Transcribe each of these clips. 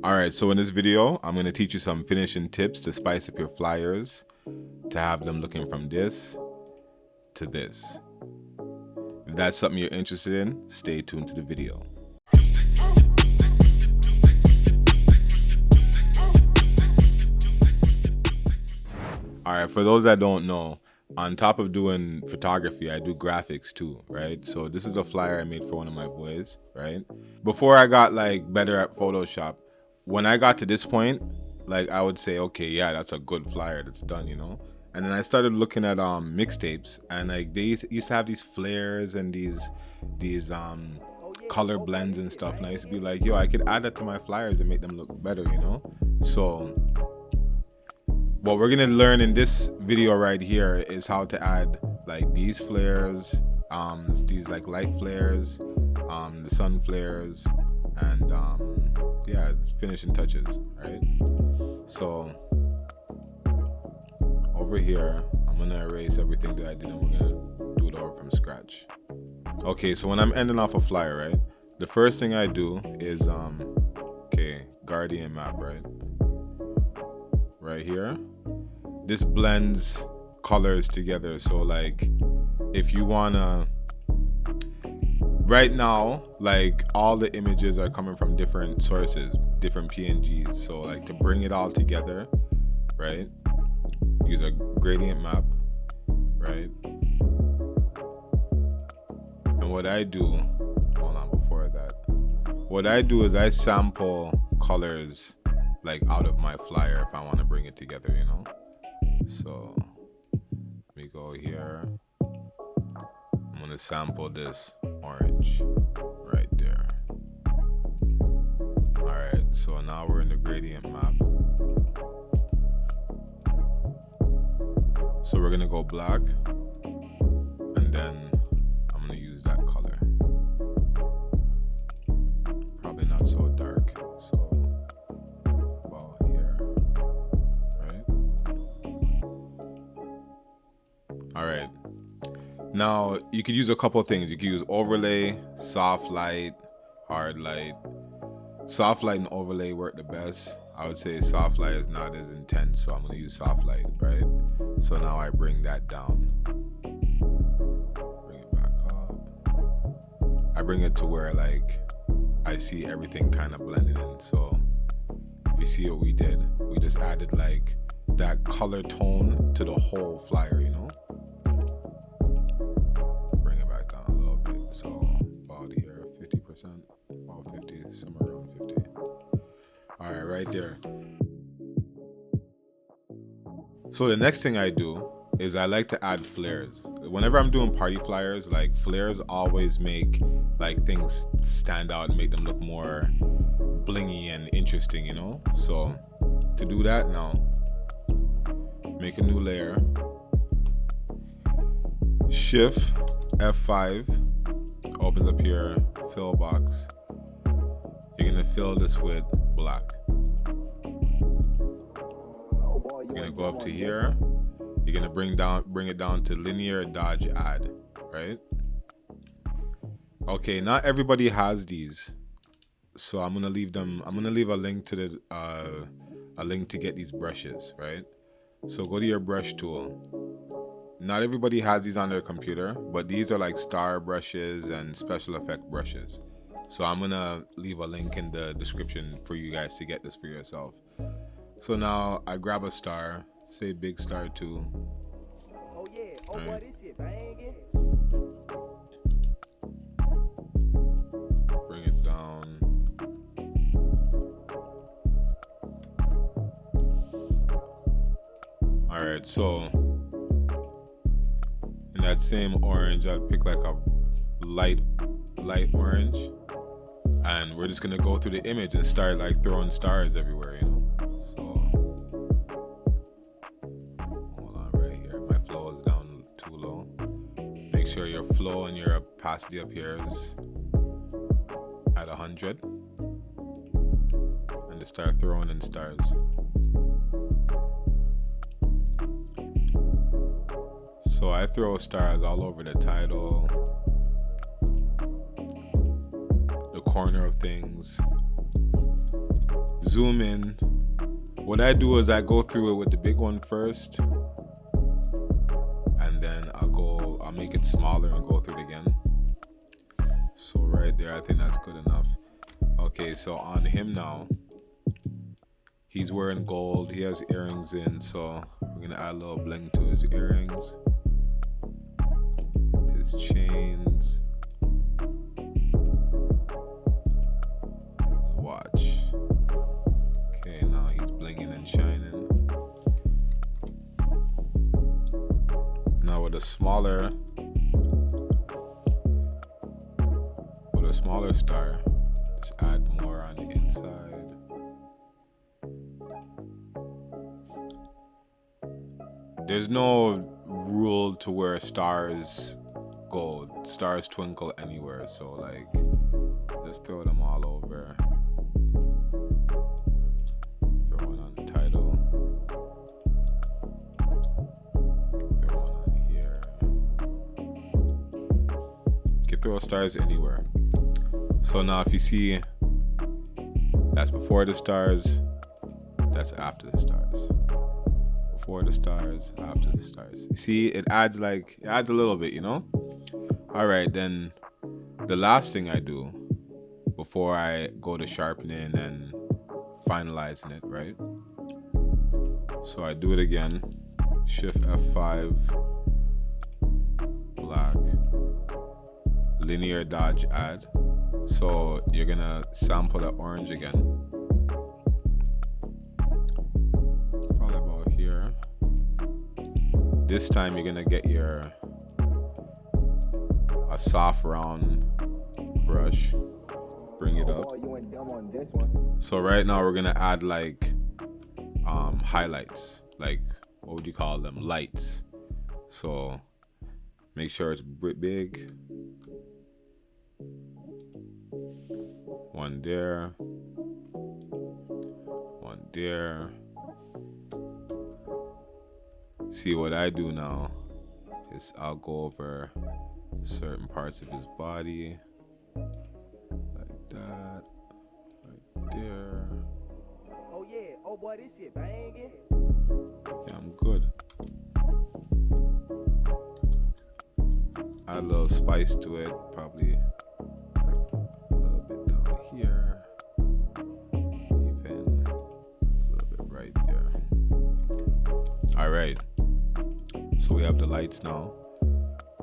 Alright, so in this video, I'm going to teach you some finishing tips to spice up your flyers, to have them looking from this to this. If that's something you're interested in, stay tuned to the video. Alright, for those that don't know, on top of doing photography, I do graphics too, right? So this is a flyer I made for one of my boys, right? Before I got like better at Photoshop, when I got to this point, like I would say, okay, yeah, that's a good flyer that's done, you know? And then I started looking at mixtapes, and like they used to have these flares and these color blends and stuff, and I used to be like, yo, I could add that to my flyers and make them look better, you know? So what we're gonna learn in this video right here is how to add like these flares, these like light flares, the sun flares, and yeah, finishing touches, right? So over here, I'm gonna erase everything that I did, and we're gonna do it over from scratch. Okay, so when I'm ending off a flyer, right, the first thing I do is okay, Guardian map, right here. This blends colors together, so like if you wanna, right now, like all the images are coming from different sources, different PNGs. So like to bring it all together, right, use a gradient map, right? And what I do, hold on, before that, what I do is I sample colors like out of my flyer if I want to bring it together, you know? So let me go here. I'm gonna sample this orange right there. Alright, so now we're in the gradient map. So we're gonna go black, and then I'm gonna use that color. Probably not so dark, so about here, right? Alright. Now, you could use a couple of things. You could use overlay, soft light, hard light. Soft light and overlay work the best. I would say soft light is not as intense, so I'm going to use soft light, right? So now I bring that down. Bring it back up. I bring it to where, like, I see everything kind of blended in. So if you see what we did, we just added, like, that color tone to the whole flyer, you know? So about here, 50%, about 50, somewhere around 50. All right, right there. So the next thing I do is I like to add flares. Whenever I'm doing party flyers, like flares always make like things stand out and make them look more blingy and interesting, you know? So to do that now, make a new layer. Shift F5. Opens up your fill box. You're gonna fill this with black. You're gonna go up to here. You're gonna bring it down to linear dodge add, right? Okay, not everybody has these, so I'm gonna leave a link to the a link to get these brushes, right? So go to your brush tool. Not everybody has these on their computer, but these are like star brushes and special effect brushes. So I'm gonna leave a link in the description for you guys to get this for yourself. So now I grab a star, say big star 2. Oh yeah, oh right? boy, this shit banging. Bring it down. Alright, so in that same orange, I'd pick like a light orange, and we're just gonna go through the image and start like throwing stars everywhere, you know? So hold on right here, my flow is down too low. Make sure your flow and your opacity up here is at 100, and just start throwing in stars. So I throw stars all over the title, the corner of things, zoom in. What I do is I go through it with the big one first, and then I'll make it smaller and go through it again. So right there, I think that's good enough. Okay, so on him now, he's wearing gold, he has earrings in, so we're gonna add a little bling to his earrings, his chains, his watch. Okay, now he's blinging and shining. Now with a smaller star, just add more on the inside. There's no rule to where stars twinkle anywhere, so like just throw them all over. Throw one on the title, throw one on here. You can throw stars anywhere. So now if you see, that's before the stars, that's after the stars. Before the stars, after the stars. You see, it adds a little bit, you know? All right, then the last thing I do before I go to sharpening and finalizing it, right? So I do it again, Shift F5, black, linear dodge add. So you're gonna sample the orange again. Probably about here. This time you're gonna get a soft round brush. Bring it up. So right now we're gonna add like highlights. Like, what would you call them? Lights. So make sure it's big. One there, one there. See, what I do now is I'll go over certain parts of his body, like that, right there. Oh yeah, oh boy, this shit banging. Yeah, I'm good. Add a little spice to it, probably. Here, even a little bit right there. All right, so we have the lights now.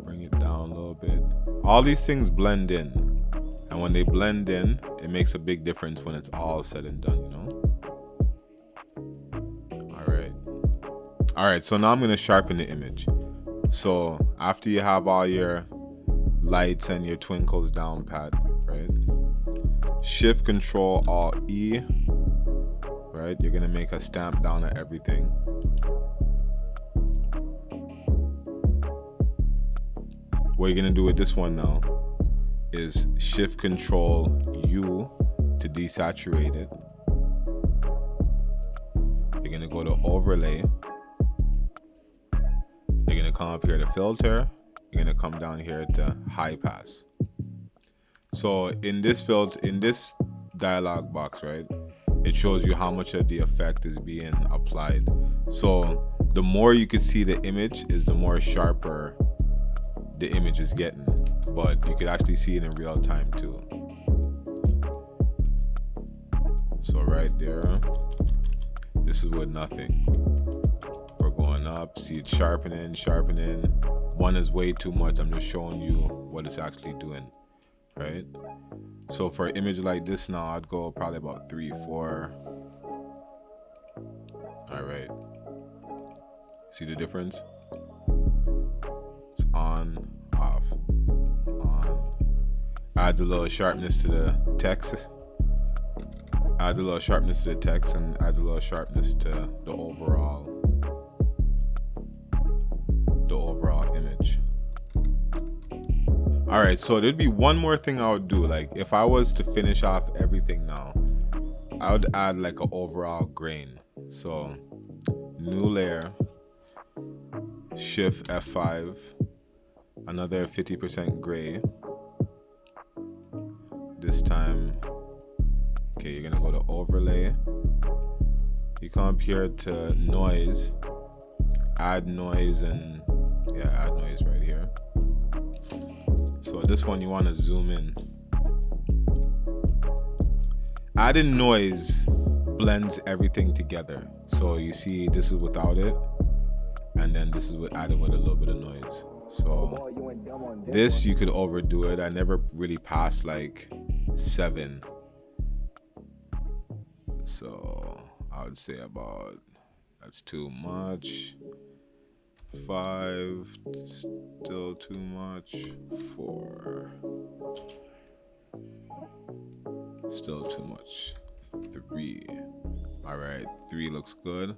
Bring it down a little bit. All these things blend in, and when they blend in, it makes a big difference when it's all said and done, you know? All right, so now I'm gonna sharpen the image. So after you have all your lights and your twinkles down pat, right? Shift Control Alt E, right? You're gonna make a stamp down at everything. What you're gonna do with this one now is Shift Control U to desaturate it. You're gonna go to Overlay. You're gonna come up here to Filter. You're gonna come down here to High Pass. So in this dialog box, right, it shows you how much of the effect is being applied. So the more you can see the image is the more sharper the image is getting, but you could actually see it in real time too. So right there, this is with nothing. We're going up, see it sharpening. One is way too much. I'm just showing you what it's actually doing. Right? So for an image like this now, I'd go probably about 3, 4. All right. See the difference? It's on, off, on. Adds a little sharpness to the text. Adds a little sharpness to the text and adds a little sharpness to the overall image. All right, so there'd be one more thing I would do. Like if I was to finish off everything now, I would add like an overall grain. So new layer, Shift F5, another 50% gray. This time Okay, you're gonna go to overlay. You come up here to noise, add noise, and yeah, add noise right here. So this one you want to zoom in. Adding noise blends everything together. So you see this is without it, and then this is with added with a little bit of noise. So this you could overdo it. I never really passed like 7. So I would say about, that's too much. 5, still too much. 4, still too much. 3, all right, 3 looks good.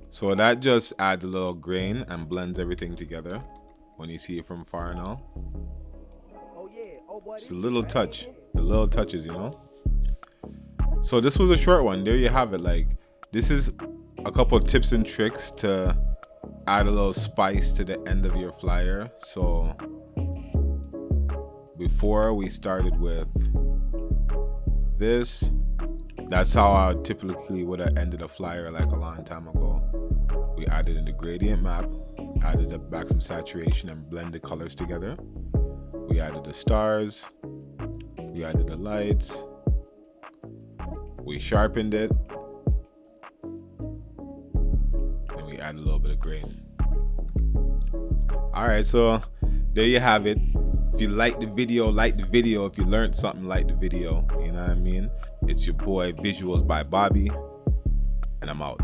So that just adds a little grain and blends everything together when you see it from far now. It's a little touch, the little touches, you know. So this was a short one. There you have it. Like, this is a couple of tips and tricks to add a little spice to the end of your flyer. So before we started with this, that's how I typically would have ended a flyer like a long time ago. We added in the gradient map, added back some saturation and blend the colors together. We added the stars, we added the lights, we sharpened it, and we added a little bit of grain. All right, so there you have it. If you like the video, like the video. If you learned something, like the video. You know what I mean? It's your boy Visuals by Bobby, and I'm out.